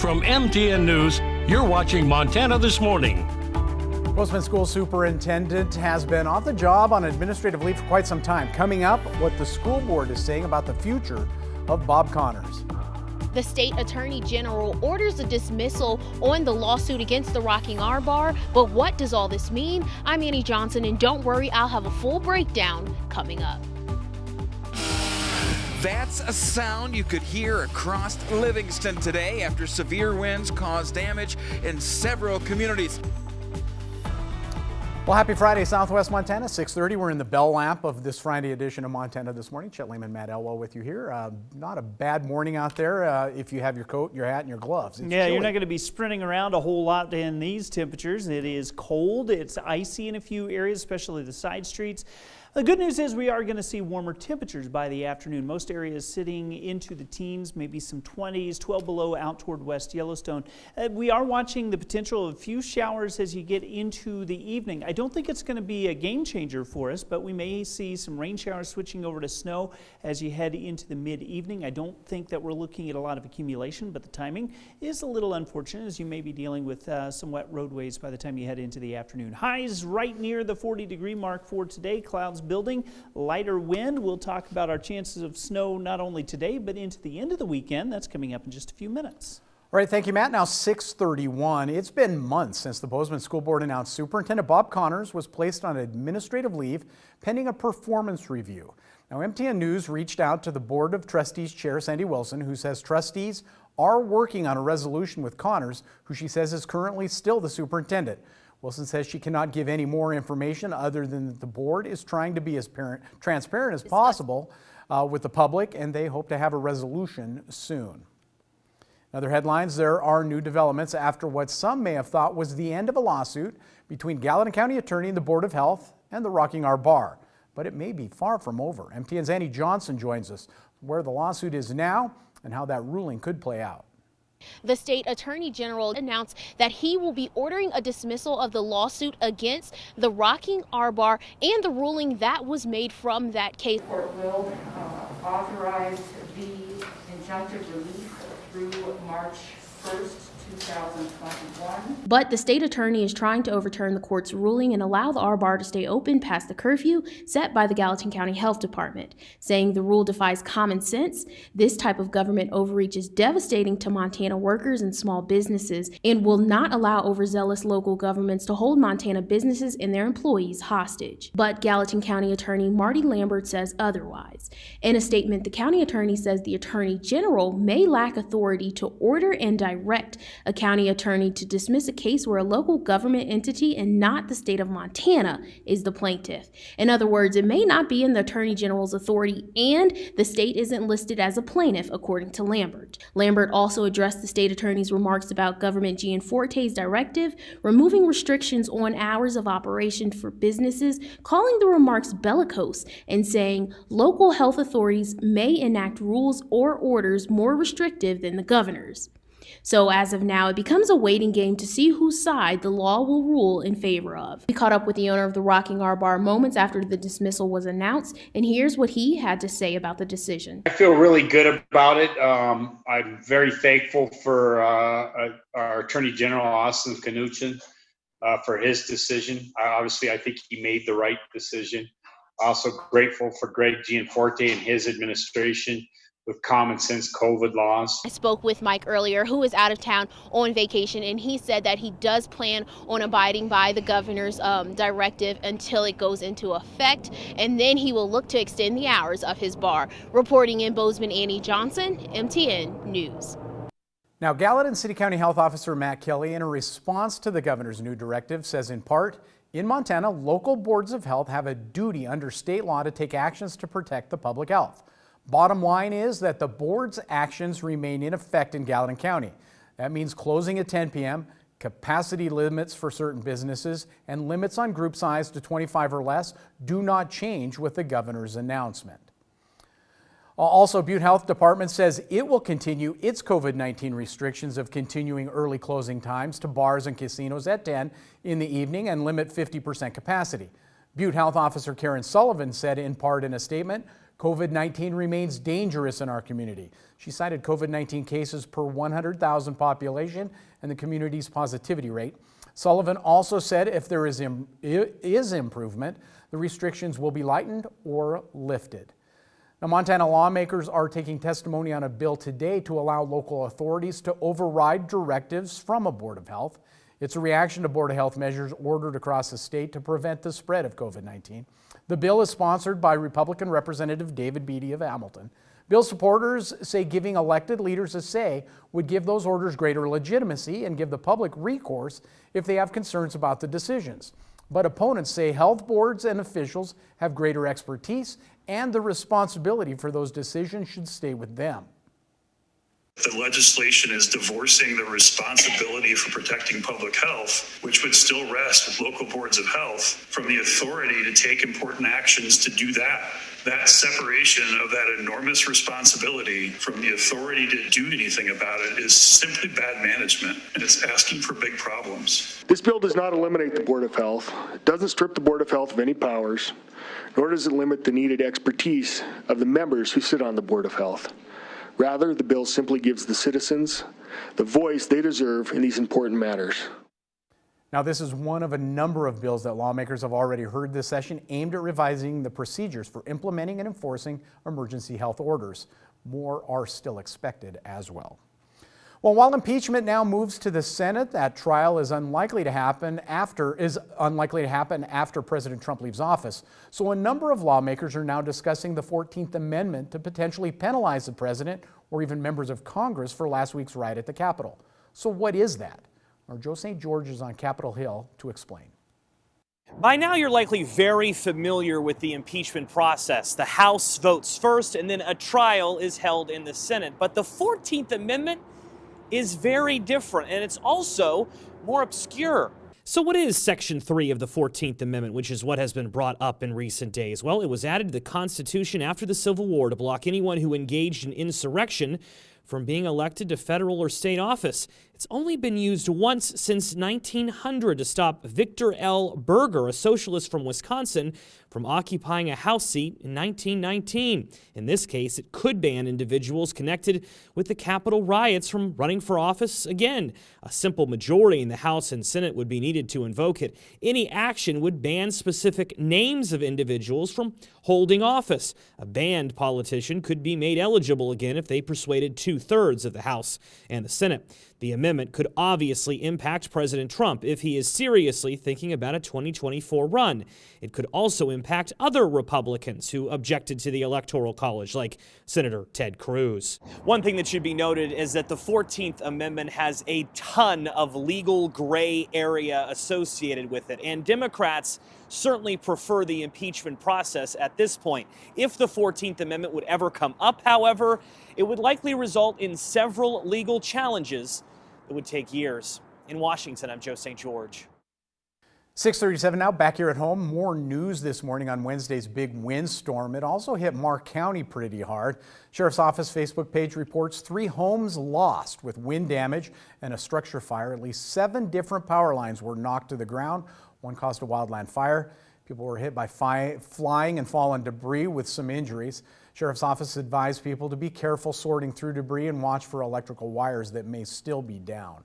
From MTN News, you're watching Montana This Morning. Bozeman School Superintendent has been off the job on administrative leave for quite some time. Coming up, what the school board is saying about the future of Bob Connors. The state attorney general orders a dismissal on the lawsuit against the Rocking R Bar. But what does all this mean? I'm Annie Johnson, and don't worry, I'll have a full breakdown coming up. That's a sound you could hear across Livingston today after severe winds caused damage in several communities. Well, happy Friday, Southwest Montana, 6:30. We're in the bell lap of this Friday edition of Montana This Morning. Chet Lehman, Matt Elwell with you here. Not a bad morning out there if you have your coat, your hat, and your gloves. It's chilly. You're not going to be sprinting around a whole lot in these temperatures. It is cold. It's icy in a few areas, especially the side streets. The good news is we are going to see warmer temperatures by the afternoon. Most areas sitting into the teens, maybe some 20s, 12 below out toward West Yellowstone. We are watching the potential of a few showers as you get into the evening. I don't think it's going to be a game changer for us, but we may see some rain showers switching over to snow as you head into the mid-evening. I don't think that we're looking at a lot of accumulation, but the timing is a little unfortunate as you may be dealing with some wet roadways by the time you head into the afternoon. Highs right near the 40-degree mark for today. Clouds building, lighter wind. We'll talk about our chances of snow not only today, but into the end of the weekend. That's coming up in just a few minutes. All right, thank you, Matt. Now 6:31. It's been months since the Bozeman School Board announced Superintendent Bob Connors was placed on administrative leave pending a performance review. Now, MTN News reached out to the Board of Trustees Chair Sandy Wilson, who says trustees are working on a resolution with Connors, who she says is currently still the superintendent. Wilson says she cannot give any more information other than that the board is trying to be as transparent as possible with the public, and they hope to have a resolution soon. In other headlines, there are new developments after what some may have thought was the end of a lawsuit between Gallatin County Attorney and the Board of Health and the Rocking R Bar. But it may be far from over. MTN's Annie Johnson joins us where the lawsuit is now and how that ruling could play out. The state attorney general announced that he will be ordering a dismissal of the lawsuit against the Rocking R Bar and the ruling that was made from that case. The court will authorize the injunctive relief through March 1st, 2021. But the state attorney is trying to overturn the court's ruling and allow the R Bar to stay open past the curfew set by the Gallatin County Health Department, saying the rule defies common sense. This type of government overreach is devastating to Montana workers and small businesses and will not allow overzealous local governments to hold Montana businesses and their employees hostage. But Gallatin County Attorney Marty Lambert says otherwise. In a statement, the county attorney says the attorney general may lack authority to order and direct a county attorney to dismiss a case where a local government entity and not the state of Montana is the plaintiff. In other words, it may not be in the attorney general's authority, and the state isn't listed as a plaintiff, according to Lambert. Lambert also addressed the state attorney's remarks about Governor Gianforte's directive, removing restrictions on hours of operation for businesses, calling the remarks bellicose, and saying local health authorities may enact rules or orders more restrictive than the governor's. So as of now, it becomes a waiting game to see whose side the law will rule in favor of. We caught up with the owner of the Rocking R Bar moments after the dismissal was announced, and here's what he had to say about the decision. I feel really good about it. I'm very thankful for our Attorney General, Austin Knuchin, for his decision. Obviously, I think he made the right decision. Also grateful for Greg Gianforte and his administration with common sense COVID laws. I spoke with Mike earlier, who is out of town on vacation, and he said that he does plan on abiding by the governor's directive until it goes into effect, and then he will look to extend the hours of his bar. Reporting in Bozeman, Annie Johnson, MTN News. Now, Gallatin City County Health Officer Matt Kelly, in a response to the governor's new directive, says in part, in Montana, local boards of health have a duty under state law to take actions to protect the public health. Bottom line is that the board's actions remain in effect in Gallatin County. That means closing at 10 p.m., capacity limits for certain businesses, and limits on group size to 25 or less do not change with the governor's announcement. Also, Butte Health Department says it will continue its COVID-19 restrictions of continuing early closing times to bars and casinos at 10 in the evening and limit 50% capacity. Butte Health Officer Karen Sullivan said in part in a statement, COVID-19 remains dangerous in our community. She cited COVID-19 cases per 100,000 population and the community's positivity rate. Sullivan also said if there is improvement, the restrictions will be lightened or lifted. Now, Montana lawmakers are taking testimony on a bill today to allow local authorities to override directives from a Board of Health. It's a reaction to Board of Health measures ordered across the state to prevent the spread of COVID-19. The bill is sponsored by Republican Representative David Beatty of Hamilton. Bill supporters say giving elected leaders a say would give those orders greater legitimacy and give the public recourse if they have concerns about the decisions. But opponents say health boards and officials have greater expertise and the responsibility for those decisions should stay with them. The legislation is divorcing the responsibility for protecting public health, which would still rest with local boards of health, from the authority to take important actions to do that. That separation of that enormous responsibility from the authority to do anything about it is simply bad management, and it's asking for big problems. This bill does not eliminate the Board of Health. It doesn't strip the Board of Health of any powers, nor does it limit the needed expertise of the members who sit on the Board of Health. Rather, the bill simply gives the citizens the voice they deserve in these important matters. Now, this is one of a number of bills that lawmakers have already heard this session aimed at revising the procedures for implementing and enforcing emergency health orders. More are still expected as well. Well, while impeachment now moves to the Senate, that trial is unlikely to happen after President Trump leaves office. So a number of lawmakers are now discussing the 14th Amendment to potentially penalize the president or even members of Congress for last week's riot at the Capitol. So what is that? Our Joe St. George is on Capitol Hill to explain. By now, you're likely very familiar with the impeachment process. The House votes first, and then a trial is held in the Senate. But the 14th Amendment is very different, and it's also more obscure. So what is Section 3 of the 14th Amendment, which is what has been brought up in recent days? Well, it was added to the Constitution after the Civil War to block anyone who engaged in insurrection from being elected to federal or state office. It's only been used once since 1900 to stop Victor L. Berger, a socialist from Wisconsin, from occupying a House seat in 1919. In this case, it could ban individuals connected with the Capitol riots from running for office again. A simple majority in the House and Senate would be needed to invoke it. Any action would ban specific names of individuals from holding office. A banned politician could be made eligible again if they persuaded 2/3 of the House and the Senate. The amendment could obviously impact President Trump if he is seriously thinking about a 2024 run. It could also impact other Republicans who objected to the Electoral College, like Senator Ted Cruz. One thing that should be noted is that the 14th Amendment has a ton of legal gray area associated with it, and Democrats certainly prefer the impeachment process at this point. If the 14th Amendment would ever come up, however, it would likely result in several legal challenges that would take years. In Washington, I'm Joe St. George. 6:37 now, back here at home. More news this morning on Wednesday's big windstorm. It also hit Mark County pretty hard. Sheriff's Office Facebook page reports 3 homes lost with wind damage and a structure fire. At least 7 different power lines were knocked to the ground. One caused a wildland fire. People were hit by flying and fallen debris with some injuries. Sheriff's Office advised people to be careful sorting through debris and watch for electrical wires that may still be down.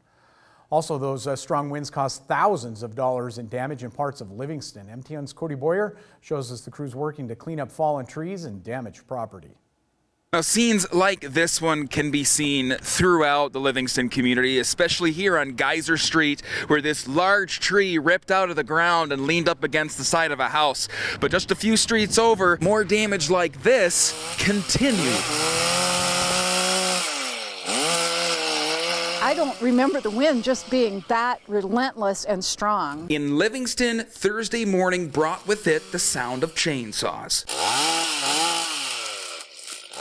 Also, those strong winds caused thousands of dollars in damage in parts of Livingston. MTN's Cody Boyer shows us the crews working to clean up fallen trees and damaged property. Now, scenes like this one can be seen throughout the Livingston community, especially here on Geyser Street, where this large tree ripped out of the ground and leaned up against the side of a house. But just a few streets over, more damage like this continued. I don't remember the wind just being that relentless and strong. In Livingston, Thursday morning brought with it the sound of chainsaws.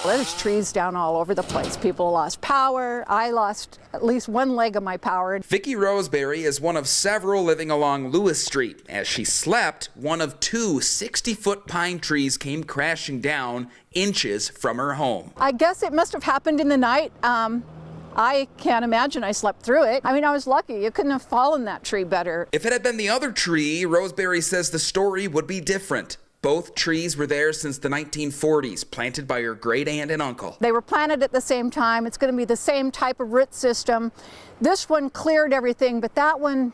There's trees down all over the place. People lost power. I lost at least one leg of my power. Vickie Roseberry is one of several living along Lewis Street. As she slept, one of 2 60-foot pine trees came crashing down inches from her home. I guess it must have happened in the night. I can't imagine I slept through it. I mean, I was lucky. You couldn't have fallen that tree better. If it had been the other tree, Roseberry says the story would be different. Both trees were there since the 1940s, planted by her great aunt and uncle. They were planted at the same time. It's going to be the same type of root system. This one cleared everything, but that one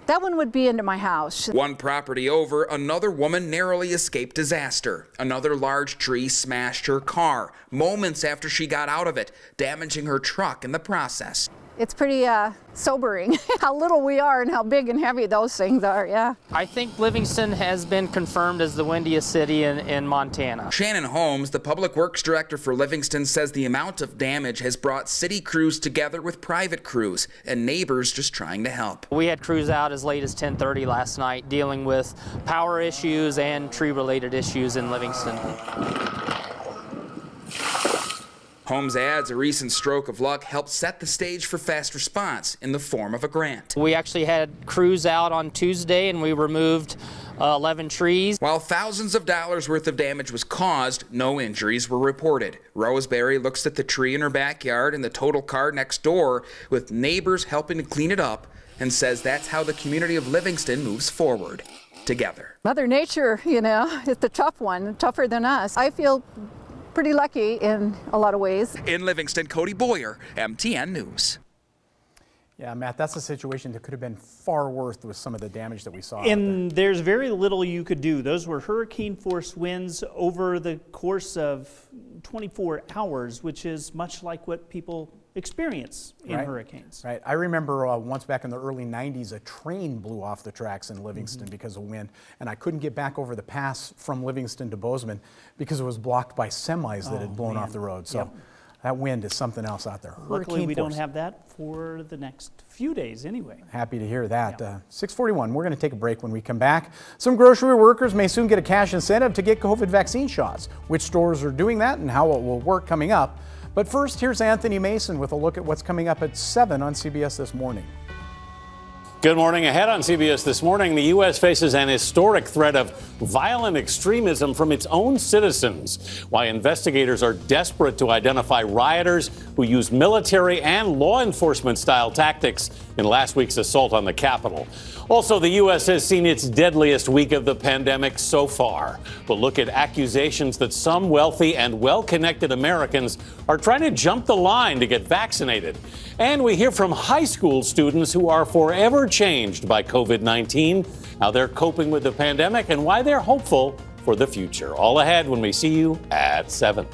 would be into my house. One property over, another woman narrowly escaped disaster. Another large tree smashed her car moments after she got out of it, damaging her truck in the process. It's pretty sobering how little we are and how big and heavy those things are, yeah. I think Livingston has been confirmed as the windiest city in Montana. Shannon Holmes, the public works director for Livingston, says the amount of damage has brought city crews together with private crews and neighbors just trying to help. We had crews out as late as 10:30 last night dealing with power issues and tree-related issues in Livingston. Holmes adds a recent stroke of luck helped set the stage for fast response in the form of a grant. We actually had crews out on Tuesday and we removed 11 trees. While thousands of dollars worth of damage was caused, no injuries were reported. Roseberry looks at the tree in her backyard and the total car next door, with neighbors helping to clean it up, and says that's how the community of Livingston moves forward, together. Mother Nature, you know, is the tough one, tougher than us. I feel pretty lucky in a lot of ways. In Livingston, Cody Boyer, MTN News. Yeah, Matt, that's a situation that could have been far worse with some of the damage that we saw. And there's very little you could do. Those were hurricane force winds over the course of 24 hours, which is much like what people experience in hurricanes. Right. I remember once back in the early 90s, a train blew off the tracks in Livingston because of wind, and I couldn't get back over the pass from Livingston to Bozeman because it was blocked by semis that had blown off the road. So that wind is something else out there. Luckily, we don't have that for the next few days anyway. Happy to hear that. 6:41, we're going to take a break. When we come back, some grocery workers may soon get a cash incentive to get COVID vaccine shots. Which stores are doing that and how it will work coming up. But first, here's Anthony Mason with a look at what's coming up at 7 on CBS This Morning. Good morning. Ahead on CBS This Morning, the U.S. faces an historic threat of violent extremism from its own citizens. Why investigators are desperate to identify rioters who used military and law enforcement style tactics in last week's assault on the Capitol. Also, the U.S. has seen its deadliest week of the pandemic so far. We'll look at accusations that some wealthy and well-connected Americans are trying to jump the line to get vaccinated. And we hear from high school students who are forever changed by COVID-19, how they're coping with the pandemic, and why they're hopeful for the future. All ahead when we see you at 7.